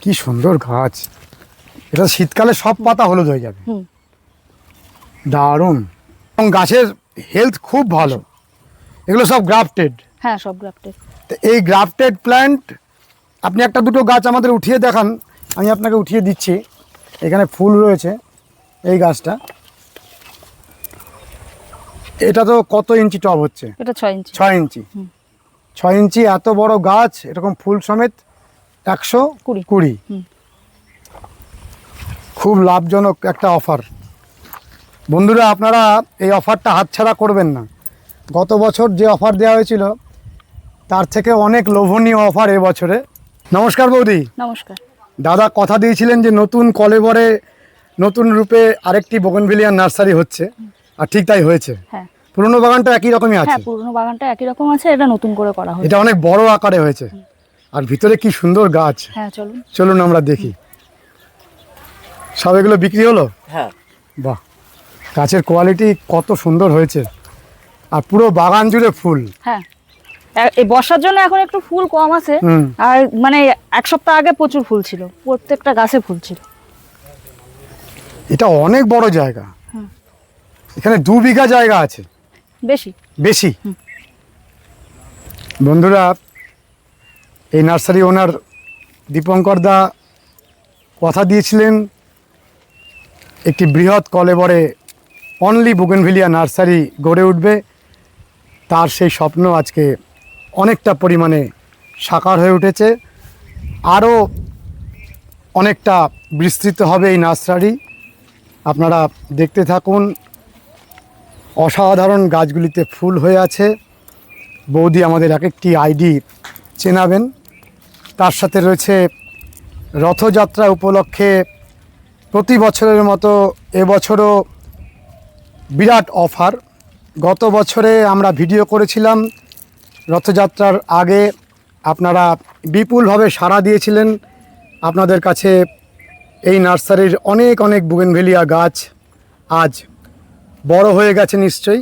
কি সুন্দর গাছ। এটা শীতকালে সব পাতা হলুদ হয়ে যাবে। দারুণ। এবং গাছের হেলথ খুব ভালো। এগুলো সব গ্রাফটেড। হ্যাঁ, সব গ্রাফটেড। তো এই গ্রাফটেড প্ল্যান্ট আপনি একটা দুটো গাছ আমাদের উঠিয়ে দেখান। আমি আপনাকে উঠিয়ে দিচ্ছি। এখানে ফুল রয়েছে। এই গাছটা, এটা তো কত ইঞ্চি টব হচ্ছে? এটা 6 ইঞ্চি। 6 ইঞ্চি। 6 ইঞ্চি এত বড় গাছ, এরকম ফুল সমেত 120। খুব লাভজনক একটা অফার। বন্ধুরা, আপনারা এই অফারটা হাতছাড়া করবেন না। গত বছর যে অফার দেওয়া হয়েছিল তার থেকে অনেক লোভনীয় অফার এবছরে। নমস্কার বৌদি। নমস্কার। দাদা কথা দিয়েছিলেন যে নতুন কলেবরে নতুন রূপে আরেকটি বোগেনভিলিয়া নার্সারি হচ্ছে, আর ঠিক তাই হয়েছে। হ্যাঁ, পুরনো বাগানটা একই রকমই আছে। হ্যাঁ, পুরনো বাগানটা একই রকম আছে, এটা নতুন করে করা হয়েছে। এটা অনেক বড় আকারে হয়েছে, আর ভিতরে কি সুন্দর গাছ। হ্যাঁ, চলুন চলুন আমরা দেখি। সব এগুলো বিক্রি হলো? হ্যাঁ। বাহ, গাছের কোয়ালিটি কত সুন্দর হয়েছে, আর পুরো বাগান জুড়ে ফুল। হ্যাঁ, এই বর্ষার জন্য এখন একটু ফুল কম আছে, আর মানে এক সপ্তাহ আগে প্রচুর ফুল ছিল, প্রত্যেকটা গাছে ফুল ছিল। এটা অনেক বড় জায়গা। এখানে 2 বিঘা জায়গা আছে। বেশি। বন্ধুরা, এই নার্সারি ওনার দীপঙ্কর দা কথা দিয়েছিলেন একটি বৃহৎ কলেবরে অনলি বোগেনভিলিয়া নার্সারি গড়ে উঠবে। তার সেই স্বপ্ন আজকে অনেকটা পরিমাণে সাকার হয়ে উঠেছে। আরও অনেকটা বিস্তৃত হবে এই নার্সারি। আপনারা দেখতে থাকুন। অসাধারণ গাছগুলিতে ফুল হয়ে আছে। বৌদি আমাদের এক একটি আইডি চেনাবেন। তার সাথে রয়েছে রথযাত্রা উপলক্ষে প্রতি বছরের মতো এবছরও বিরাট অফার। গত বছরে আমরা ভিডিও করেছিলাম রথযাত্রার আগে, আপনারা বিপুলভাবে সাড়া দিয়েছিলেন। আপনাদের কাছে এই নার্সারির অনেক অনেক বোগেনভিলিয়া গাছ আজ বড় হয়ে গেছে নিশ্চয়ই।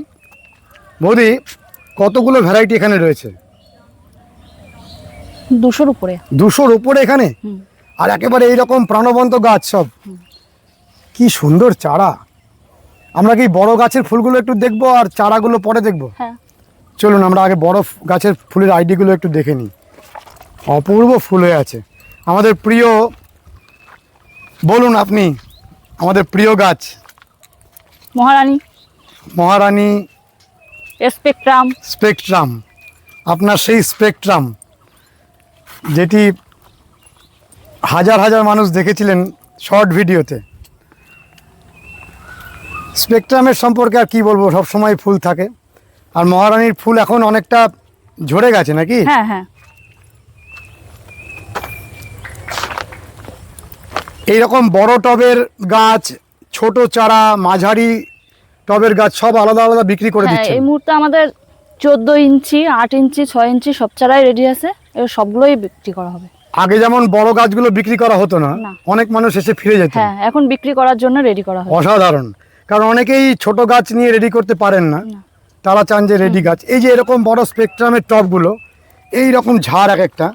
বৌদি, কতগুলো ভ্যারাইটি এখানে রয়েছে? 200-র উপরে। 200-র উপরে এখানে। আর একেবারে এইরকম প্রাণবন্ত গাছ সব। কি সুন্দর চারা। আমরা কি বড় গাছের ফুলগুলো একটু দেখবো আর চারাগুলো পরে দেখবো? হ্যাঁ, চলুন আমরা আগে বড় গাছের ফুলের আইডিগুলো একটু দেখে নিই। অপূর্ব ফুল হয়ে আছে। আমাদের প্রিয়, বলুন আপনি, আমাদের প্রিয় গাছ মহারানী স্পেকট্রাম। আপনার সেই স্পেকট্রাম যেটি হাজার হাজার মানুষ দেখেছিলেন শর্ট ভিডিওতে। স্পেকট্রামের সম্পর্কে আর কি বলবো, সবসময় ফুল থাকে। আর মহারানীর ফুল এখন অনেকটা ঝরে গেছে নাকি? হ্যাঁ, হ্যাঁ। এইরকম বড় টবের গাছ, ছোট চারা, মাঝারি টবের গাছ সব আলাদা আলাদা বিক্রি করে দিচ্ছে। এই মুহূর্তে আমাদের 14 ইঞ্চি, 8 ইঞ্চি, 6 ইঞ্চি সব চারাই রেডি আছে। এর সবগুলোই বিক্রি করা হবে। আগে যেমন বড় গাছগুলো বিক্রি করা হতো না, অনেক মানুষ এসে ফিরে যেত। হ্যাঁ, এখন বিক্রি করার জন্য রেডি করা হবে। অসাধারণ। কারণ অনেকেই ছোট গাছ নিয়ে রেডি করতে পারেন না, তারা চান যে রেডি গাছ। এই যে এরকম বড় স্পেকট্রামের টবগুলো, এই রকম ঝাড়, এক একটা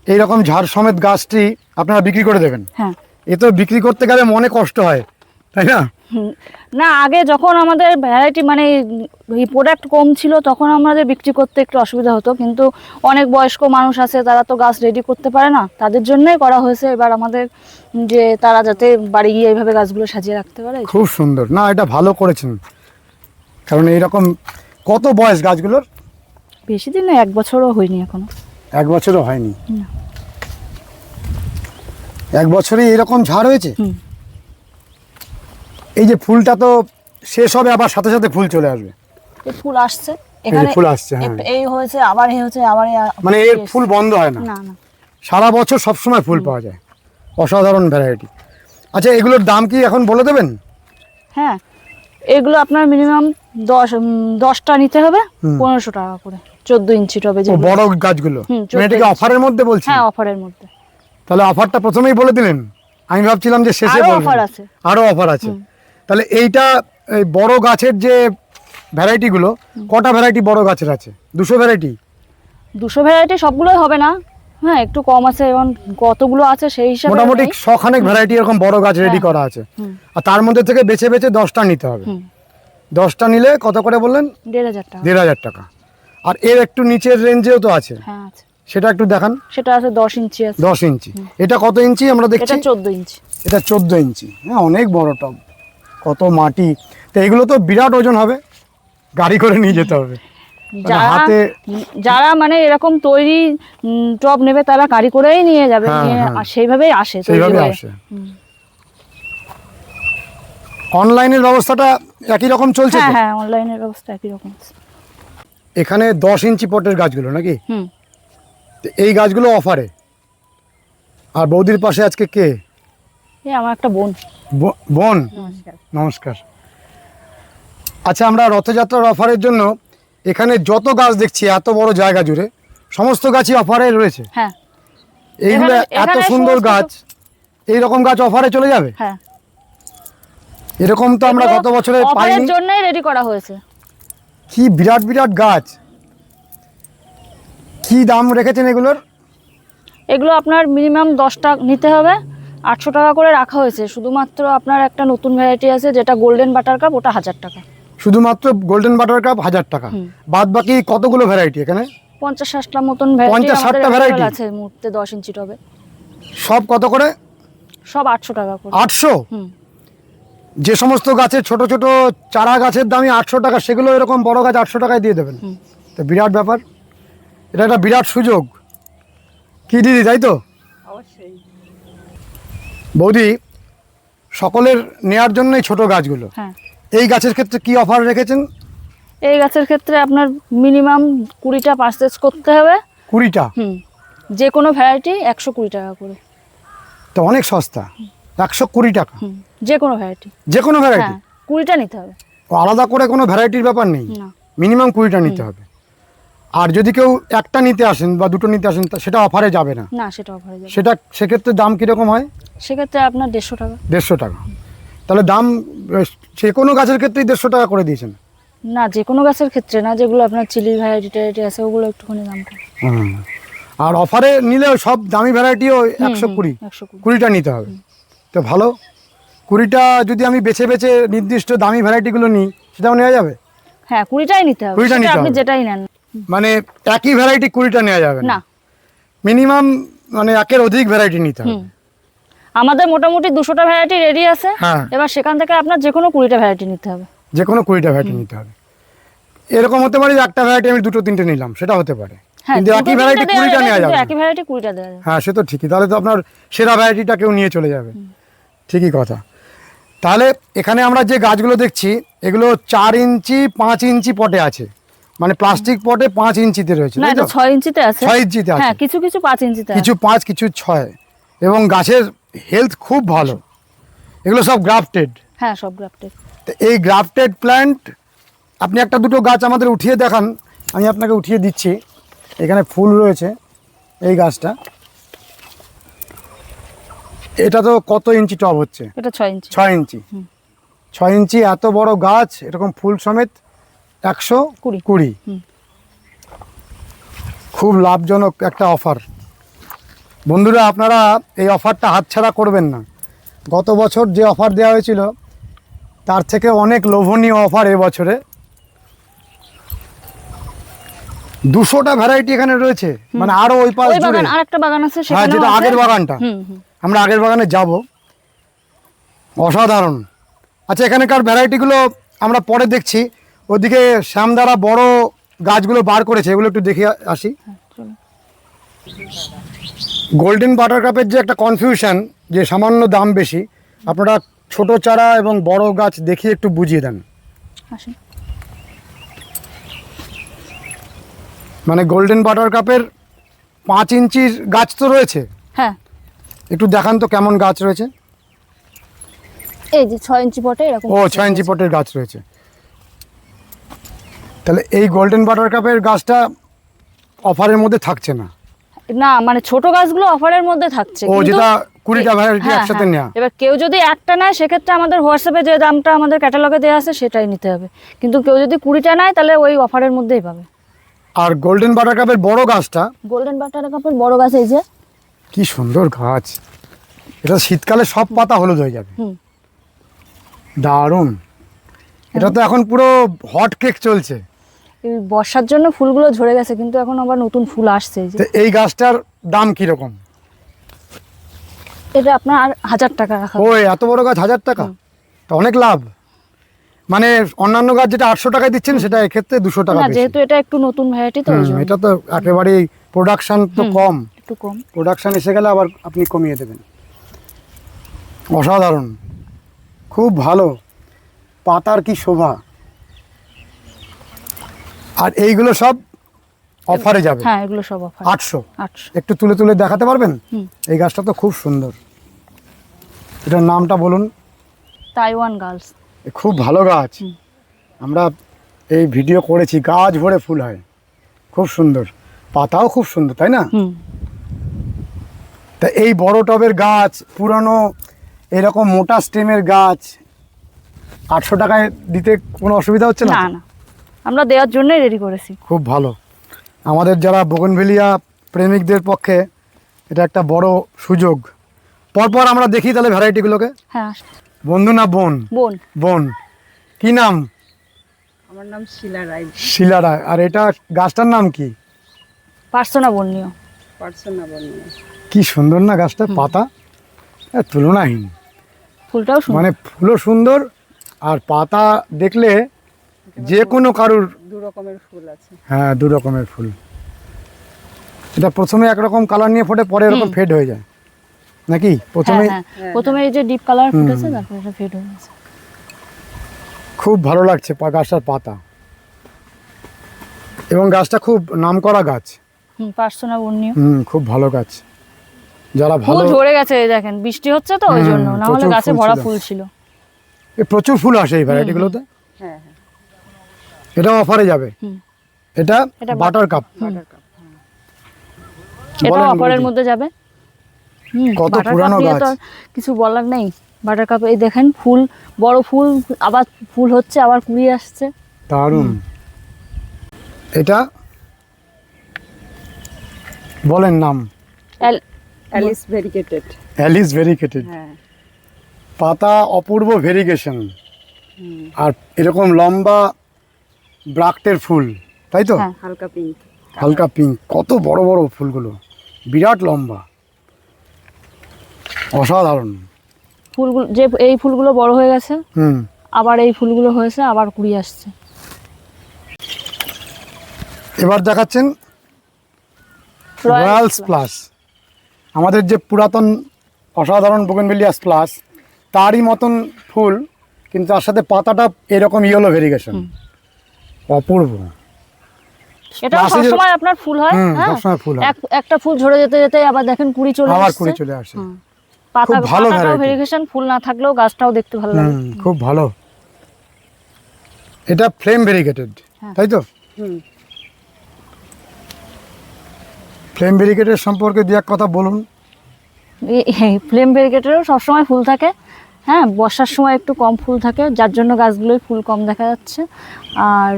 এইরকম ঝাড় সমেত গাছটি আপনারা বিক্রি করে দেবেন। হ্যাঁ, এ তো বিক্রি করতে গেলে মনে কষ্ট হয়, তাই না? না, আগে যখন আমাদের ভ্যারাইটি মানে এই প্রোডাক্ট কম ছিল তখন আমাদের বিক্রি করতে একটু অসুবিধা হতো, কিন্তু অনেক বয়স্ক মানুষ আছে, তারা তো গাছ রেডি করতে পারে না, তাদের জন্যই করা হয়েছে এবার আমাদের, যে তারা যাতে বাড়ি গিয়ে এইভাবে গাছগুলো সাজিয়ে রাখতে পারে। খুব সুন্দর। না, এটা ভালো করেছেন। কারণ এইরকম কত বয়স গাছগুলোর? বেশি দিন না, 1 বছরও হয়নি এখনো। 1 বছরও হয়নি। 1 বছরে এরকম ঝাড় হয়েছে। এই যে ফুলটা তো শেষ হবে, আবার সাথে সাথে ফুল চলে আসবে। এই ফুল আসছে, এখানে ফুল আসছে। হ্যাঁ, এই হয়েছে, আবার এই হচ্ছে, আবার মানে এর ফুল বন্ধ হয় না। না, না, সারা বছর সব সময় ফুল পাওয়া যায়। অসাধারণ ভ্যারাইটি। আচ্ছা, এগুলোর দাম কি এখন বলে দেবেন? হ্যাঁ, এগুলো আপনার মিনিমাম 10টা নিতে হবে 1500 টাকা করে। 14 ইঞ্চি টবে যে বড় গাছগুলো। এটা কি অফারের মধ্যে বলছেন? হ্যাঁ, অফারের মধ্যে। তাহলে অফারটা প্রথমেই বলে দিলেন। আমি ভাবছিলাম যে শেষে বলবেন। আরো অফার আছে। তাহলে এইটা, এই বড় গাছের যে ভ্যারাইটিগুলো, কটা ভ্যারাইটি বড় গাছের আছে? 200 ভ্যারাইটি? 200 ভ্যারাইটি সবগুলোই হবে না, হ্যাঁ একটু কম আছে, এবং কতগুলো আছে সেই হিসাবে মোটামুটি নেই। 100 খানেক ভ্যারাইটি এরকম বড় গাছ রেডি হ্যাঁ। করা আছে, হুম। আর তার মধ্যে থেকে বেছে বেছে 10টা নিতে হবে। হুম। 10টা নিলে কত করে বললেন? 1500 টাকা। 1500 টাকা। আর এর একটু নিচের রেঞ্জেও তো আছে, হ্যাঁ আছে, সেটা একটু দেখান। সেটা আছে 10 ইঞ্চি আছে। 10 ইঞ্চি। এটা কত ইঞ্চি আমরা দেখছি? এটা 14 ইঞ্চি। এটা 14 ইঞ্চি। হ্যাঁ, অনেক বড় টব, কত মাটি। তো এগুলো তো বিরাট ওজন হবে, গাড়ি করে নিয়ে যেতে হবে। মানে যারা হাতে- যারা মানে এরকম তৈরি টব নেবে তারা গাড়ি করেই নিয়ে যাবে, হ্যাঁ, নিয়ে হ্যাঁ। আর সেইভাবেই আসে তৈরি সেইভাবে হয়ে। আসে। অনলাইনের ব্যবস্থাটা একই রকম চলছে হ্যাঁ তো? হ্যাঁ, অনলাইনের ব্যবস্থা একই রকম আছে। এখানে 10 ইঞ্চি পটের গাছগুলো নাকি? হুম। তো এই গাছগুলো অফারে। আর বৌদির পাশে আজকে কে? এই আমার একটা বোন। বোন, নমস্কার। নমস্কার। আচ্ছা, আমরা রথযাত্রার অফারের জন্য এখানে যত গাছ দেখছি এত বড় জায়গা জুড়ে সমস্ত গাছই অফারে রয়েছে। হ্যাঁ এইগুলো এখানে- এত এখানে সুন্দর সমস্ত- গাছ, এই রকম গাছ অফারে চলে যাবে? হ্যাঁ, এরকম তো আমরা এগুলো গত বছরে অফারের পাইনি। জন্যই রেডি করা হয়েছে। কি বিরাট বিরাট গাছ! কি দাম রেখেছেন এগুলোর? এগুলো আপনার মিনিমাম 10টা নিতে হবে, 800 টাকা করে রাখা হয়েছে। শুধুমাত্র আপনার একটা নতুন ভ্যারাইটি আছে যেটা গোল্ডেন বাটার কাপ, ওটা 1000 টাকা। শুধুমাত্র গোল্ডেন বাটার কাপ 1000 টাকা। হুম। বাদ বাকি কতগুলো ভ্যারাইটি এখানে? 50-60টা মতন ভ্যারাইটি 50-60টা variety? আছে এই মুহূর্তে 10 ইঞ্চি টবে। সব কত করে? সব 800 টাকা করে। 800? হুম। যে সমস্ত গাছের ছোট ছোট চারা গাছের দামই 800 টাকা, সেগুলো এরকম বড় গাছ 800 টাকায় দিয়ে দেবেন? হুম। তো বিরাট ব্যাপার, এটা একটা বিরাট সুযোগ। কি দিদি, তাই তো? অবশ্যই। বৌদি, সকলের নেয়ার জন্যই ছোট গাছগুলো। হ্যাঁ, এই গাছের ক্ষেত্রে কি অফার রেখেছেন? এই গাছের ক্ষেত্রে আপনার মিনিমাম 20টা পারচেজ করতে হবে। 20টা? হুম। যে কোনো ভ্যারাইটি 120 টাকা করে। তো অনেক সস্তা, 120 টাকা। হুম। যে কোনো ভ্যারাইটি। যে কোনো ভ্যারাইটি? হ্যাঁ, 20টা নিতে হবে। আলাদা করে কোনো ভ্যারাইটির ব্যাপার নেই, না। মিনিমাম 20টা নিতে হবে। আর যদি কেউ একটা নিতে আসেন বা দুটো নিতে আসেন, সেটা অফারে যাবে না? না, সেটা অফারে যাবে। সেটা সেক্ষেত্রে দাম কীরকম হয়? সেক্ষেত্রে আপনার 150 টাকা। 150 টাকা। তাহলে দাম যে কোনো গাছের ক্ষেত্রেই 150 টাকা করে দিয়েছেন? না, যে কোনো গাছের ক্ষেত্রে না, যেগুলো আপনার চিলি ভ্যারাইটি ট্যারাইটি আছে ওগুলো একটুখানি দাম কম। আর অফারে নিলে সব দামি ভ্যারাইটিও 120, 120। 20টা নিতে হবে। তো ভালো, 20টা যদি আমি বেছে বেছে নির্দিষ্ট দামি ভ্যারাইটিগুলো নিই, সেটাও নেওয়া যাবে? হ্যাঁ, 20টাই নিতে হবে। 20টা সেটা নিতে আপনি হবে। যেটাই নেন। মানে একই ভ্যারাইটি 20টা নেওয়া যাবে না। মিনিমাম মানে একের অধিক ভ্যারাইটি নিতে হবে। হুম। আমাদের মোটামুটি 200টা ভ্যারাইটি রেডি আছে। হ্যাঁ। এবার সেখান থেকে আপনার যে কোনো 20টা ভ্যারাইটি নিতে হবে। যে কোনো 20টা ভ্যারাইটি নিতে হবে। এরকম হতে পারে যে একটা ভ্যারাইটি আমি দুটো তিনটে নিলাম, সেটা হতে পারে, হ্যাঁ, কিন্তু একই দুটো ভ্যারাইটি তিনটে দেওয়া 20টা যাবে, নেওয়া কিন্তু যাবে না। একই ভ্যারাইটি 20টা দেওয়া যাবে। হ্যাঁ, সে তো ঠিকই, তাহলে তো আপনার সেরা ভ্যারাইটিটা কেউ নিয়ে চলে যাবে। ঠিকই কথা। তাহলে এখানে আমরা যে গাছগুলো দেখছি এগুলো 4 ইঞ্চি 5 ইঞ্চি পটে আছে, মানে প্লাস্টিক পটে 5 ইঞ্চিতে রয়েছে, না, তাই এটা তো? 6 ইঞ্চিতে আছে। 6 ইঞ্চিতে আছে। হ্যাঁ, কিছু কিছু 5 ইঞ্চিতে আছে। কিছু 5, কিছু 6, এবং গাছের হেলথ খুব ভালো। এগুলো সব গ্রাফটেড। হ্যাঁ, সব গ্রাফটেড। তো এই গ্রাফটেড প্ল্যান্ট, আপনি একটা দুটো গাছ আমাদের উঠিয়ে দেখান। আমি আপনাকে উঠিয়ে দিচ্ছি। এখানে ফুল রয়েছে, এই গাছটা। এটা তো কত ইঞ্চি টব হচ্ছে? এটা 6 ইঞ্চি। 6 ইঞ্চি। 6 ইঞ্চি এত বড় গাছ, এরকম ফুল সমেত 120। হুম। খুব লাভজনক একটা অফার। বন্ধুরা, আপনারা এই অফারটা হাতছাড়া করবেন না। গত বছর যে অফার দেওয়া হয়েছিল তার থেকে অনেক লোভনীয় অফার এবছরে। 200টা ভ্যারাইটি এখানে রয়েছে, মানে আরো ওই পাশ ওই জুড়ে। বাগান আরেকটা বাগান আছে হ্যাঁ, সেখানেও যেটা আছে। আগের বাগানটা। হুম হুম। আমরা আগের বাগানে যাব। অসাধারণ। আচ্ছা, এখানকার ভ্যারাইটিগুলো আমরা পরে দেখছি। ওদিকে শ্যামদারা বড় গাছগুলো বার করেছে, এগুলো একটু দেখে আসি। হ্যাঁ, চলুন। গোল্ডেন বাটার কাপের যে একটা কনফিউশন, যে সামান্য দাম বেশি, আপনারা ছোট চারা এবং বড় গাছ দেখিয়ে একটু বুঝিয়ে দেন। আসুন। মানে গোল্ডেন বাটার কাপের 5 ইঞ্চির গাছ তো রয়েছে, হ্যাঁ, একটু দেখান তো কেমন গাছ রয়েছে। এই যে 6 ইঞ্চি পটে এরকম। ও, 6 ইঞ্চি পটের গাছ রয়েছে। তাহলে এই গোল্ডেন বাটার কাপের গাছটা অফারের মধ্যে থাকছে না? না, মানে ছোট গাছগুলো অফারের মধ্যে থাকছে। ও, কিন্তু- যেটা 20টা ভ্যারাইটি হ্যাঁ, একসাথে হ্যাঁ। নেওয়া। এবার কেউ যদি একটা নেয় সেক্ষেত্রে আমাদের হোয়াটসঅ্যাপে যে দামটা আমাদের ক্যাটালগে দেওয়া আছে সেটাই নিতে হবে। কিন্তু কেউ যদি 20টা নেয় তাহলে ওই অফারের মধ্যেই পাবে। আর গোল্ডেন বাটারকাপের বড় গাছটা, গোল্ডেন বাটারকাপের বড় গাছ এই যে। কি সুন্দর গাছ, এটা শীতকালে সব পাতা হলুদ হয়ে যাবে। হুম। দারুণ। এটা তো এখন পুরো হট কেক চলছে। এই বর্ষার জন্য ফুলগুলো ঝরে গেছে, কিন্তু এখন আবার নতুন ফুল আসছে এই যে। তো এই গাছটার দাম কিরকম? এটা আপনার 1000 টাকা রাখা। ওই এত বড় গাছ 1000 টাকা, তা অনেক লাভ। মানে অন্যান্য গাছ যেটা 800 টাকায় দিচ্ছেন, সেটা এক্ষেত্রে 200 টাকা না, বেশি। যেহেতু এটা একটু নতুন ভ্যারাইটি তো ওই জন্য এটা তো একেবারেই প্রোডাকশন তো কম, একটু কম। প্রোডাকশন এসে গেলে আবার আপনি কমিয়ে দেবেন। অসাধারণ, খুব ভালো, পাতার কি শোভা। আর এইগুলো সব অফারে যাবে। হ্যাঁ, এগুলো সব অফার। 800। 800। একটু তুলে তুলে দেখাতে পারবেন? হুম। এই গাছটা তো খুব সুন্দর, এটার নামটা বলুন। Taiwan girls. খুব ভালো গাছ, আমরা এই ভিডিও করেছি, গাছ ভরে ফুল হয়, খুব সুন্দর, পাতাও খুব সুন্দর, তাই না? হুম। তা এই বড় টবের গাছ, পুরানো এরকম মোটা স্টেমের গাছ 800 টাকায় দিতে কোনো অসুবিধা হচ্ছে না? না না, আমরা দেওয়ার জন্যই রেডি করেছি। খুব ভালো। আমাদের যারা বোগনভেলিয়া প্রেমিকদের পক্ষে এটা একটা বড় সুযোগ। পরপর আমরা দেখি তাহলে ভ্যারাইটিগুলোকে। হ্যাঁ। বন্ধু না বোন? বোন। বোন। কি নাম? আমার নাম শিলা রায়। শিলা রায়। আর এটা গাছটার নাম কি? পার্সোনা বর্ণীয়। পার্সোনা বর্ণনা। কি সুন্দর না গাছটা, পাতা তুলনাহীন। ফুলটাও সুন্দর। মানে ফুলও সুন্দর, আর পাতা দেখলে যে কোনো কারুর। দু রকমের ফুল আছে। হ্যাঁ, 2 রকমের ফুল। এটা প্রথমে একরকম কালার নিয়ে ফোটে, পরে এরকম ফেড হয়ে যায় নাকি? প্রথমে হ্যাঁ, প্রথমে এই যে ডিপ কালার ফুটেছে, তারপর এটা ফেড হয়ে গেছে। খুব ভালো লাগছে গাছটার পাতা, এবং গাছটা খুব নামকরা গাছ। পার্সোনা বর্ণীয়। খুব ভালো গাছ। যারা ফুল ভালো, ঝরে গেছে এই দেখেন, বৃষ্টি হচ্ছে তো ওই জন্য, না হলে প্রচুর গাছে ফুল ভরা ছিল। ফুল ছিল। প্রচুর ফুল আসে এই ভ্যারাইটিগুলোতে। হ্যাঁ হ্যাঁ। এটা অফারে যাবে। হুম। এটা এটা বাটার কাপ। বাটারকাপ। এটা বলেন অফারের বৌদি। মধ্যে যাবে। কত Buttercup পুরানো নিয়ে গাছ। তো আর কিছু বলার নেই। বাটারকাপ এই দেখেন, ফুল বড় ফুল, আবার ফুল হচ্ছে, আবার কুড়ি আসছে। দারুণ। এটা বলেন নাম। Alice variegated. Alice variegated. হ্যাঁ। পাতা অপূর্ব ভেরিগেশন, আর এরকম লম্বা ব্রাক্টের ফুল, তাই তো? হ্যাঁ। হালকা পিঙ্ক। হালকা পিঙ্ক, কত বড় বড় ফুলগুলো, বিরাট লম্বা, অসাধারণ। ফুলগুলো যে এই ফুলগুলো বড় হয়ে গেছে, হুম। আবার এই ফুলগুলো হয়েছে, আবার কুড়ি আসছে। এবার দেখাচ্ছেন রয়্যাল স্প্লাশ। আমাদের যে পুরাতন অসাধারণ বোগেনভেলিয়া স্প্লাশ, তারই মতন ফুল, কিন্তু তার সাথে পাতাটা এরকম ইয়েলো ভেরিগেশন, অপূর্ব। এটা Splash এ যে- সবসময় আপনার ফুল হয়। হ্যাঁ, সবসময় ফুল হয়, একটা ফুল ঝরে যেতে যেতে আবার দেখেন কুড়ি চলে আবার আসছে। কুড়ি চলে আসে। পাতা খুব ভালো পাতাটাও variety। ভেরিগেশন, ফুল না থাকলেও গাছটাও দেখতে ভালো লাগে। খুব ভালো। এটা ফ্লেম ভেরিগেটেড, হ্যাঁ। তাই তো? হুম। ফ্লেম ভেরিগেটেড সম্পর্কে দু এক কথা বলুন। ফ্লেম ভেরিগেটেরও সবসময় ফুল থাকে। হ্যাঁ, বর্ষার সময় একটু কম ফুল থাকে, যার জন্য গাছগুলোয় ফুল কম দেখা যাচ্ছে। আর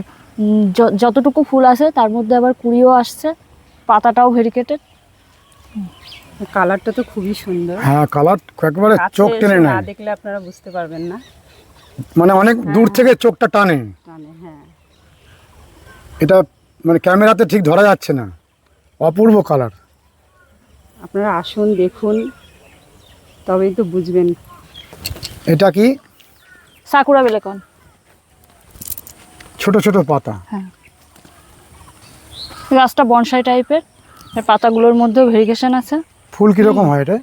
যতটুকু ফুল আছে তার মধ্যে আবার কুড়িও আসছে। পাতাটাও ভেরিগেটেড। কালারটা তো খুবই সুন্দর। হ্যাঁ, কালার একেবারে কাছে চোখ টেনে এসে না নেয়, দেখলে আপনারা বুঝতে পারবেন না। মানে অনেক দূর থেকে চোখটা টানে। মানে হ্যাঁ। এটা মানে ক্যামেরাতে ঠিক ধরা যাচ্ছে না, অপূর্ব কালার। আপনারা আসুন, দেখুন, তবেই তো বুঝবেন। এটা কি? সাকুরা বেলেকন। ছোট ছোট পাতা। গাছটা বনসাই টাইপের, এর পাতাগুলোর মধ্যেও ভেরিগেশন আছে। ফুল কিরকম হয় এটা?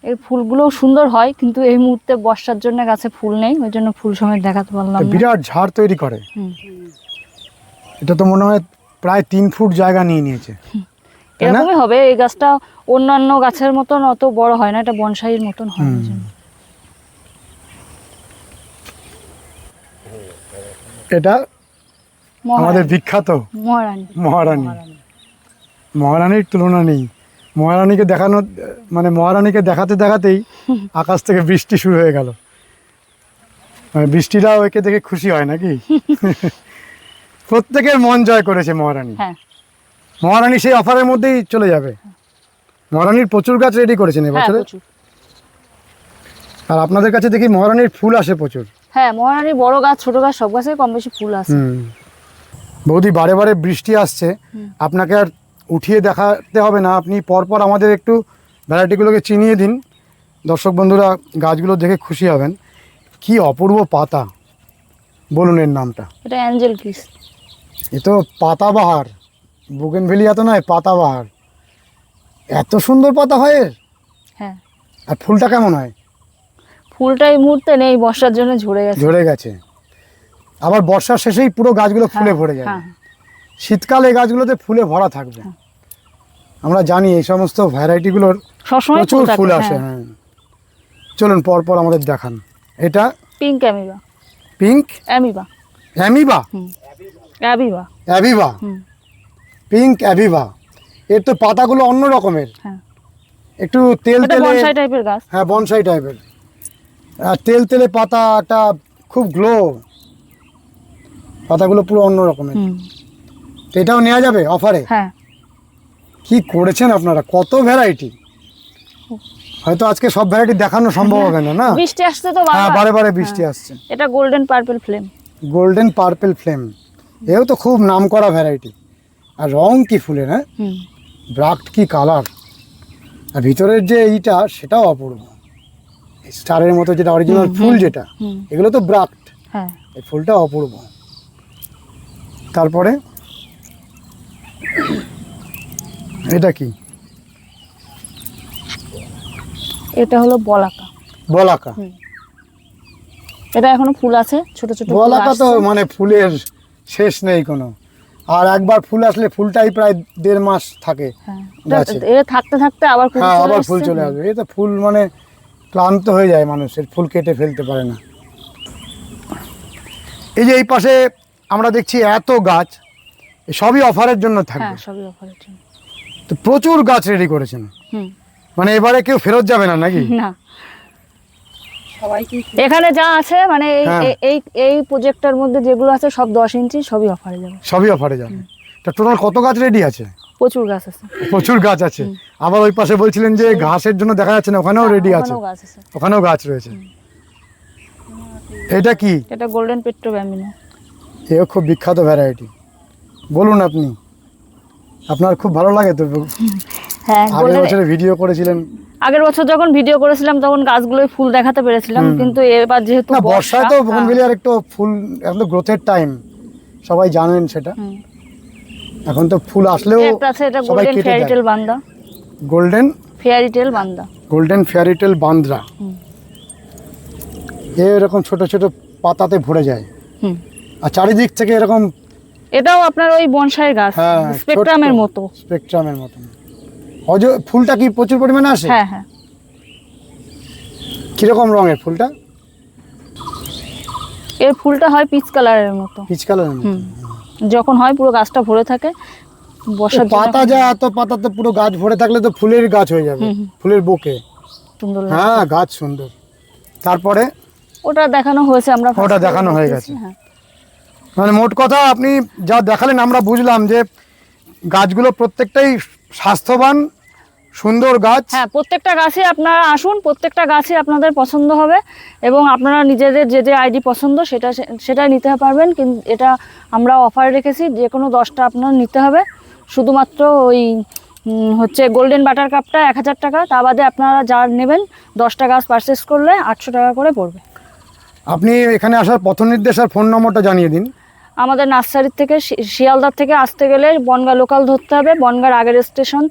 এর ফুলগুলোও সুন্দর হয়, কিন্তু এই মুহূর্তে বর্ষার জন্য গাছে ফুল নেই, ওই জন্য ফুল সময় দেখাতে পারলাম এটা না। বিরাট ঝাড় তৈরি করে। হুম। এটা তো মনে হয় প্রায় 3 ফুট জায়গা নিয়ে নিয়েছে, তাই না? এরকমই হবে। এই গাছটা অন্যান্য গাছের মতন অত বড় হয় না, এটা বনসাইয়ের মতন হয় ওই জন্য। এটা আমাদের বিখ্যাত মহারানী। মহারানী। মহারানীর তুলনা নেই। মহারানীকে দেখানো, মানে মহারানীকে দেখাতে দেখাতেই আকাশ থেকে বৃষ্টি শুরু হয়ে গেল। মানে বৃষ্টিটাও একে দেখে খুশি হয় নাকি? প্রত্যেকের মন জয় করেছে মহারানী। হ্যাঁ, মহারানী সেই অফারের মধ্যেই চলে যাবে। মহারানীর প্রচুর গাছ রেডি করেছেন হ্যাঁ এবছরে। প্রচুর। আর আপনাদের কাছে দেখি মহারানীর ফুল আসে প্রচুর। হ্যাঁ মহারানীর বড় গাছ ছোট গাছ সব গাছে কম বেশি ফুল আছে। বৌদি, বারে বারে বৃষ্টি আসছে, আপনাকে আর উঠিয়ে দেখাতে হবে না, আপনি পরপর আমাদের একটু ভ্যারাইটিগুলোকে চিনিয়ে দিন। দর্শক বন্ধুরা গাছগুলো দেখে খুশি হবেন। কি অপূর্ব পাতা, বলুন এর নামটা। এটা অ্যাঞ্জেল কিস। এ তো পাতাবাহার, বুগেনভেলিয়া তো নয়, পাতাবাহার। এত সুন্দর পাতা হয় এর। হ্যাঁ। আর ফুলটা কেমন হয়? ফুলটা এই মুহূর্তে নেই, বর্ষার জন্য ঝরে গেছে। ঝরে গেছে। আবার বর্ষার শেষেই পুরো গাছগুলো ফুলে ভরে যায়। হ্যাঁ। শীতকালে এই গাছগুলোতে ফুলে ভরা থাকবে। আমরা জানি এই সমস্ত ভ্যারাইটিগুলোর সবসময় প্রচুর ফুল থাকে, আসে। হ্যাঁ। হ্যাঁ, চলুন পরপর আমাদের দেখান। এটা pink amoeba. Pink amoeba. Amoeba. অ্যাবিবা। অ্যাভিভা। পিঙ্ক অ্যাভিভা। এর তো পাতাগুলো অন্য রকমের, হ্যাঁ। একটু তেল এটা তেলে। বনসাই টাইপের গাছ। হ্যাঁ, বনসাই টাইপের। আর তেল তেলে পাতাটা খুব গ্লো, পাতাগুলো পুরো অন্য রকমের। তো এটাও নেওয়া যাবে অফারে? হ্যাঁ। কি করেছেন আপনারা, কত ভ্যারাইটি! হয়তো আজকে সব ভ্যারাইটি দেখানো সম্ভব হবে না। না, বৃষ্টি আসছে তো হ্যাঁ, বারে বারে বৃষ্টি আসছে। এটা golden purple flame. Golden purple flame, এও তো খুব নামকরা ভ্যারাইটি। আর রং কি ফুলের! হ্যাঁ, ব্রাক্ট কি কালার! আর ভিতরের যে এইটা, সেটাও অপূর্ব, স্টারের মতো যেটা অরিজিনাল ফুল যেটা, এগুলো তো ব্রাক্ট। হ্যাঁ। এই ফুলটা অপূর্ব। তারপরে এটা কি? এটা হলো বলাকা। বলাকা। এটা এখনো ফুল আছে, ছোট ছোট ফুল বলাকা তো আসছে। মানে ফুলের শেষ নেই কোনো। আর একবার ফুল আসলে ফুলটাই প্রায় 1.5 মাস থাকে হ্যাঁ। গাছে। এটা থাকতে থাকতে আবার কুড়ি হ্যাঁ, চলে আবার ফুল আসছে। চলে আসবে। এই তো ফুল মানে ক্লান্ত হয়ে যায় মানুষের, ফুল কেটে ফেলতে পারে না। এই যে এই পাশে আমরা দেখছি এত গাছ, এ সবই অফারের জন্য হ্যাঁ থাকবে। সবই অফারের জন্য। তো প্রচুর গাছ রেডি করেছেন, মানে এবারে কেউ ফেরত যাবে না নাকি? না, সবাইকে এখানে যা আছে মানে হ্যাঁ। এই এই প্রজেক্টটার মধ্যে যেগুলো আছে সব 10 ইঞ্চি, সবই অফারে যাবে। সবই অফারে যাবে। তা টোটাল কত গাছ রেডি আছে? প্রচুর গাছ আছে। প্রচুর গাছ আছে। আবার ওই পাশে বলছিলেন যে ঘাসের জন্য দেখা যাচ্ছে না, ওখানেও রেডি আছে। ওখানেও গাছ আছে। ওখানেও গাছ রয়েছে। এটা কি? এটা গোল্ডেন পেট্রো ব্যাম্বিনো। এও খুব বিখ্যাত ভ্যারাইটি। বলুন আপনি, আপনার খুব ভালো লাগে তো? হ্যাঁ, আগের গোল্ডেন। বছরে ভিডিও করেছিলেন। আগের বছর যখন ভিডিও করেছিলাম তখন গাছগুলোয় ফুল দেখাতে পেরেছিলাম, কিন্তু এবার যেহেতু না, বর্ষায় তো হ্যাঁ। বোগনভেলিয়ার একটু ফুল, এখন তো গ্রোথের টাইম, সবাই জানেন সেটা। এখন তো ফুল আসলেও একটা আছে, এটা সবাই গোল্ডেন কেটে ফেয়ারিটেল দেয়। বান্দা। গোল্ডেন ফেয়ারিটেল বান্দা। গোল্ডেন ফেয়ারিটেল বান্দ্রা। এরকম ছোট ছোট পাতাতে ভরে যায়। আর চারিদিক থেকে এরকম। এটাও আপনার ওই বনসাই গাছ, হ্যাঁ, স্পেকট্রামের মতো। স্পেকট্রামের মতো। ফুলটা কি প্রচুর পরিমাণে আসে? হ্যাঁ হ্যাঁ। কিরকম রঙের ফুলটা? এর ফুলটা হয় পিচ কালারের মতো। পিচ কালারের মতো। যখন হয় পুরো গাছটা ভরে থাকে, বর্ষার জন্য পাতা যা, এত পাতাতে পুরো গাছ ভরে থাকলে তো ফুলের গাছ হয়ে যাবে, ফুলের বুকে। সুন্দর লাগে। হ্যাঁ, গাছ সুন্দর। তারপরে ওটা দেখানো হয়েছে, আমরা ওটা দেখানো হয়ে গেছে। হ্যাঁ। মানে মোট কথা আপনি যা দেখালেন আমরা বুঝলাম যে গাছগুলো প্রত্যেকটাই স্বাস্থ্যবান, সুন্দর গাছ। হ্যাঁ, প্রত্যেকটা গাছে আপনারা আসুন, প্রত্যেকটা গাছে আপনাদের পছন্দ হবে এবং আপনারা নিজেদের যে যে আইডি পছন্দ সেটাই নিতে পারবেন। কিন্তু এটা আমরা অফার রেখেছি, যে কোনো 10টা আপনার নিতে হবে। শুধুমাত্র ওই হচ্ছে গোল্ডেন বাটার কাপটা 1000 টাকা, তা বাদে আপনারা যা নেবেন 10টা গাছ পারচেস করলে 800 টাকা করে পড়বে। আপনি এখানে আসার পথ নির্দেশ আর ফোন নম্বরটা জানিয়ে দিন। আমাদের নার্সারির থেকে শিয়ালদার থেকে আসতে গেলে বনগাঁ লোকাল ধরতে হবে। বনগাঁর আগের স্টেশন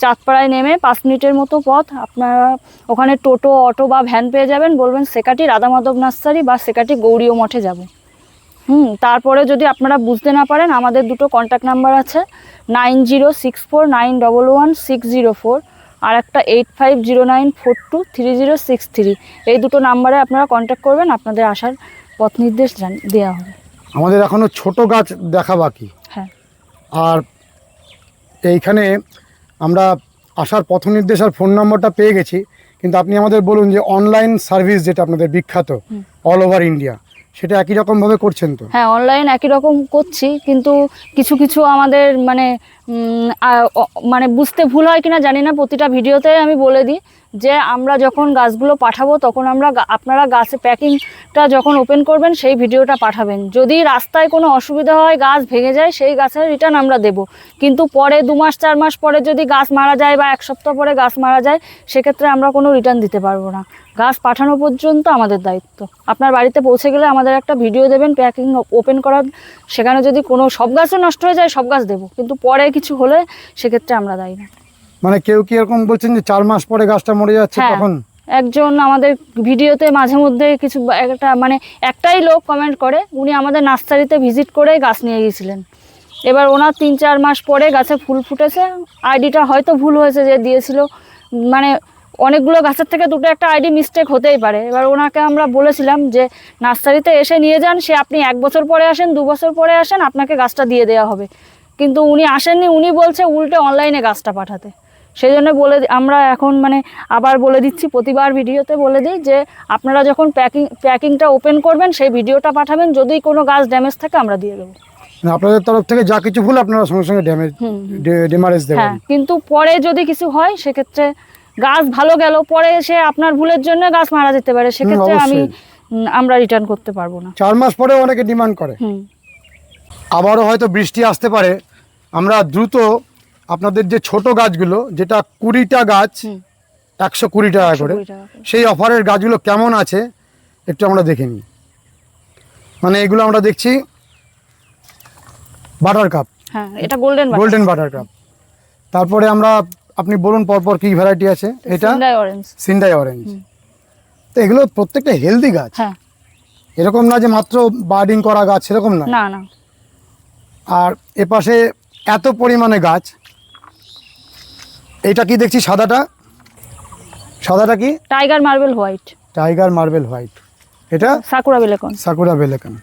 চাঁদপাড়ায় নেমে 5 মিনিটের মতো পথ। আপনারা ওখানে টোটো, অটো বা ভ্যান পেয়ে যাবেন। বলবেন সেকাটি রাধা মাধব নার্সারি বা সেকাটি গৌরীয় মঠে যাব। তারপরে যদি আপনারা বুঝতে না পারেন, আমাদের দুটো কন্ট্যাক্ট নাম্বার আছে, 9064911604 আর একটা 8509423063। এই দুটো নাম্বারে আপনারা কন্ট্যাক্ট করবেন, আপনাদের আসার পথ নির্দেশ দেওয়া হবে। আমাদের এখনো ছোট গাছ দেখা বাকি। হ্যাঁ। আর এইখানে আমরা আসার পথ নির্দেশ আর ফোন নম্বরটা পেয়ে গেছি, কিন্তু আপনি আমাদের বলুন যে অনলাইন সার্ভিস যেটা আপনাদের বিখ্যাত অল ওভার ইন্ডিয়া, সেটা একই রকমভাবে করছেন তো? হ্যাঁ, অনলাইন একই রকম করছি, কিন্তু কিছু কিছু আমাদের মানে মানে বুঝতে ভুল হয় কিনা জানি না, প্রতিটা ভিডিওতে আমি বলে দিই যে আমরা যখন গাছগুলো পাঠাবো তখন আপনারা গাছে প্যাকিংটা যখন ওপেন করবেন সেই ভিডিওটা পাঠাবেন। যদি রাস্তায় কোনো অসুবিধা হয়, গাছ ভেঙে যায়, সেই গাছের রিটার্ন আমরা দেব। কিন্তু পরে 2 মাস 4 মাস পরে যদি গাছ মারা যায় বা 1 সপ্তাহ পরে গাছ মারা যায়, সেক্ষেত্রে আমরা কোনো রিটার্ন দিতে পারবো না। গাছ পাঠানো পর্যন্ত আমাদের দায়িত্ব। আপনার বাড়িতে পৌঁছে গেলে আমাদের একটা ভিডিও দেবেন প্যাকিং ওপেন করার, সেখানে যদি কোনো সব গাছও নষ্ট হয়ে যায় সব গাছ দেবো, কিন্তু পরে কিছু হলে সেক্ষেত্রে আমরা দায়ী না। মানে কেউ কি এরকম বলছেন যে 4 মাস পরে গাছটা মরে যাচ্ছে হ্যাঁ, তখন? একজন আমাদের ভিডিওতে মাঝে মধ্যে কিছু একটাই লোক কমেন্ট করে, উনি আমাদের নার্সারিতে ভিজিট করে গাছ নিয়ে গিয়েছিলেন। এবার ওনার 3-4 মাস পরে গাছে ফুল ফুটেছে, আইডিটা হয়তো ভুল হয়েছে যে দিয়েছিল, মানে অনেকগুলো গাছের থেকে দুটো একটা আইডি মিস্টেক হতেই পারে। এবার ওনাকে আমরা বলেছিলাম যে নার্সারিতে এসে নিয়ে যান, সে আপনি 1 বছর পরে আসেন, 2 বছর পরে আসেন, আপনাকে গাছটা দিয়ে দেওয়া হবে। কিন্তু উনি আসেননি, উনি বলছে উল্টে অনলাইনে গাছটা পাঠাতে। সেই জন্য আমরা এখন আবার বলে দিচ্ছি, প্রতিবার ভিডিওতে বলে দিই যে আপনারা যখন প্যাকিংটা ওপেন করবেন সেই ভিডিওটা পাঠাবেন, যদি কোনো গাছ ড্যামেজ থাকে আমরা দিয়ে দেবো। মানে আপনাদের তরফ থেকে যা কিছু ভুল আপনারা সঙ্গে সঙ্গে ড্যামেজ দেবেন। হ্যাঁ, কিন্তু পরে যদি কিছু হয় সেক্ষেত্রে গাছ ভালো গেল, পরে এসে আপনার ভুলের জন্য গাছ মারা যেতে পারে, সেক্ষেত্রে আমরা রিটার্ন করতে পারবো না। 4 মাস পরে অনেকে ডিমান্ড করে। আবারও হয়তো বৃষ্টি আসতে পারে, আমরা দ্রুত আপনাদের যে ছোট গাছগুলো, যেটা 20টা গাছ 120 টাকা করে, সেই অফারের গাছগুলো কেমন আছে একটু আমরা দেখে নিই। মানে এগুলো আমরা দেখছি বাটার কাপ, হ্যাঁ এটা গোল্ডেন বাটার কাপ। তারপরে আপনি বলুন পরপর কি ভ্যারাইটি আছে। এটা সিন্ডাই অরেঞ্জ। তো এগুলো প্রত্যেকটা হেলদি গাছ, হ্যাঁ, এরকম না যে মাত্র বার্ডিং করা গাছ, সেরকম না। না। আর এপাশে এত পরিমাণে গাছ। এটা কি দেখছি সাদাটা কি? Tiger marble white. এটা সাকুরা বেলেকন।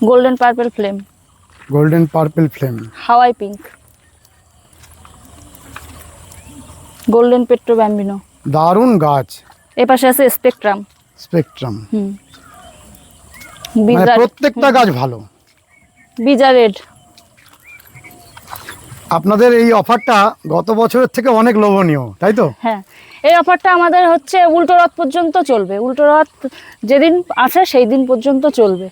গোল্ডেন পার্পল ফ্লেম, হাওয়াই পিঙ্ক, গোল্ডেন পেট্রো ব্যাম্বিনো। দারুণ গাছ। এপাশে আছে স্পেকট্রাম। মানে প্রত্যেকটা গাছ ভালো। বিজা রেড। আপনাদের এই অফারটা গত বছরের থেকে অনেক লোভনীয়, তাই তো? হ্যাঁ, এই অফারটা আমাদের হচ্ছে উল্টো রথ পর্যন্ত চলবে। উল্টো রথ যেদিন আছে সেই দিন পর্যন্ত চলবে।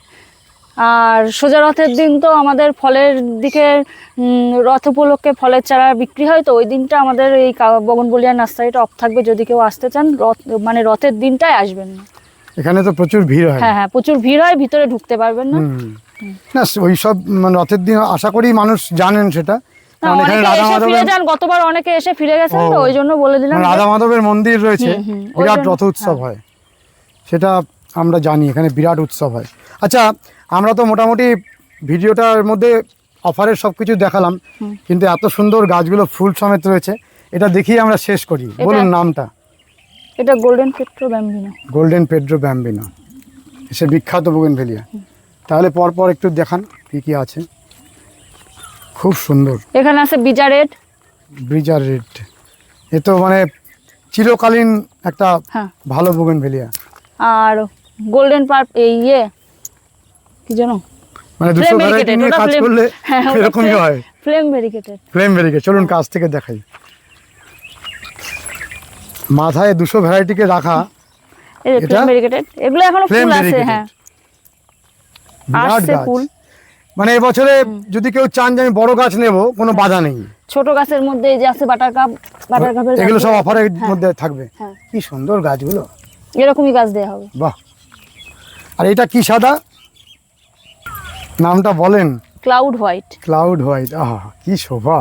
আর সোজা রথের দিন তো আমাদের ফলের দিকে রথ উপলক্ষে ফলের চারা বিক্রি হয়, তো ওই দিনটা আমাদের এই বগনবলিয়া নার্সারিটা অফ থাকবে। যদি কেউ আসতে চান রথের দিনটাই আসবেন না। এখানে তো প্রচুর ভিড় হয়। হ্যাঁ, প্রচুর ভিড় হয়, ভিতরে ঢুকতে পারবেন না। না, ওই সব রথের দিন আশা করি মানুষ জানেন সেটা। গতবার অনেকে এসে ফিরে গেছেন, তো ওই জন্য বলে দিলাম। রাধা মাধবের মন্দির রয়েছে, বিরাট রথ উৎসব হয়, সেটা আমরা জানি। এখানে বিরাট উৎসব হয়। আচ্ছা, আমরা তো মোটামুটি ভিডিওটার মধ্যে অফারের সবকিছু দেখালাম, কিন্তু এত সুন্দর গাছগুলো ফুল সমেত রয়েছে, এটা দেখিয়ে আমরা শেষ করি। বলুন নামটা। এটা গোল্ডেন পেড্রো ব্যাম্বিনো, সে বিখ্যাত বোগেনভেলিয়া। তাহলে পরপর একটু দেখান কি আছে। খুব সুন্দর। এখানে আছে ব্রিজার রেড। এ তো মানে চিরকালীন একটা ভালো বোগেনভেলিয়া। আর গোল্ডেন কি জানো, মানে 200 ভ্যারাইটি নিয়ে কাজ করলে এরকমই হয়। Flame variegated. চলুন কাছ থেকে দেখাই। মাথায় 200 ভ্যারাইটিকে রাখা, ফ্লেম ভেরিকেটেড। এগুলো এখনো ফুল আছে। হ্যাঁ, আসছে ফুল। মানে এবছরে যদি কেউ চান যে আমি বড় গাছ নেব, কোনো বাধা নেই। ছোট গাছের মধ্যে এই যে আছে বাটার কাপের, এগুলো সব অফারের মধ্যে থাকবে। কি সুন্দর গাছগুলো, এরকমই গাছ দেয়া হবে। বাহ। আর এটা কি সাদা, নামটা বলেন? Cloud white. আহা, কি শোভা।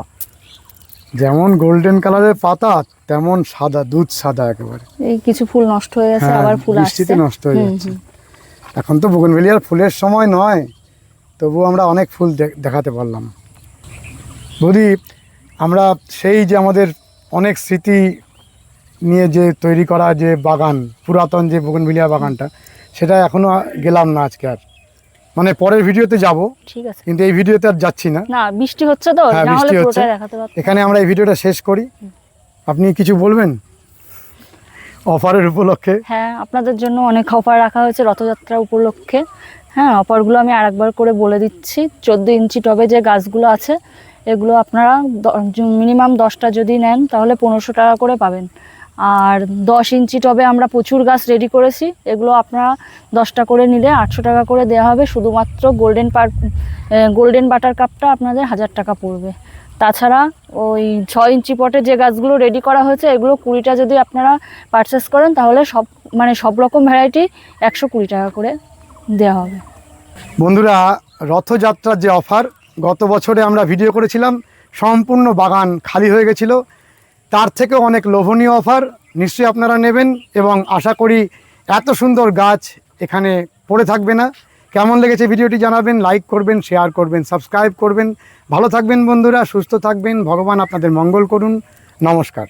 যেমন গোল্ডেন কালারের পাতা, তেমন সাদা, দুধ সাদা একেবারে। এই কিছু ফুল নষ্ট হয়ে গেছে, আবার ফুল আসছে। বৃষ্টিতে নষ্ট হয়ে যাচ্ছে। এখন তো বোগেনভেলিয়ার ফুলের সময় নয়, তবু আমরা অনেক ফুল দেখাতে পারলাম। বৌদি, আমরা সেই যে আমাদের অনেক স্মৃতি নিয়ে যে তৈরি করা যে বাগান, পুরাতন যে বোগেনভেলিয়া বাগানটা, সেটা এখনো গেলাম না আজকে। আর মানে পরের ভিডিওতে যাব, ঠিক আছে, কিন্তু এই ভিডিওতে আর যাচ্ছি না। বৃষ্টি হচ্ছে তো, না হলে পুরোটাই দেখাতে পারতাম। এখানে আমরা এই ভিডিওটা শেষ করি। আপনি কিছু বলবেন অফারের উপলক্ষে? হ্যাঁ, আপনাদের জন্য অনেক অফার রাখা হয়েছে রথযাত্রা উপলক্ষে। হ্যাঁ, অফারগুলো আমি আরেকবার করে বলে দিচ্ছি। 14 ইঞ্চি টবে যে গাছগুলো আছে, এগুলো আপনারা মিনিমাম 10টা যদি নেন তাহলে 1500 টাকা করে পাবেন। আর 10 ইঞ্চি টবে আমরা প্রচুর গাছ রেডি করেছি, এগুলো আপনারা 10টা করে নিলে 800 টাকা করে দেওয়া হবে। শুধুমাত্র গোল্ডেন বাটার কাপটা আপনাদের 1000 টাকা পড়বে। তাছাড়া ওই 6 ইঞ্চি পটে যে গাছগুলো রেডি করা হয়েছে এগুলো 20টা যদি আপনারা পারচেস করেন তাহলে সব রকম ভ্যারাইটি 120 টাকা করে দেওয়া হবে। বন্ধুরা, রথযাত্রার যে অফার, গত বছরে আমরা ভিডিও করেছিলাম, সম্পূর্ণ বাগান খালি হয়ে গেছিল। তার থেকেও অনেক লোভনীয় অফার, নিশ্চয়ই আপনারা নেবেন এবং আশা করি এত সুন্দর গাছ এখানে পড়ে থাকবে না। কেমন লেগেছে ভিডিওটি জানাবেন, লাইক করবেন, শেয়ার করবেন, সাবস্ক্রাইব করবেন। ভালো থাকবেন বন্ধুরা, সুস্থ থাকবেন, ভগবান আপনাদের মঙ্গল করুন। নমস্কার।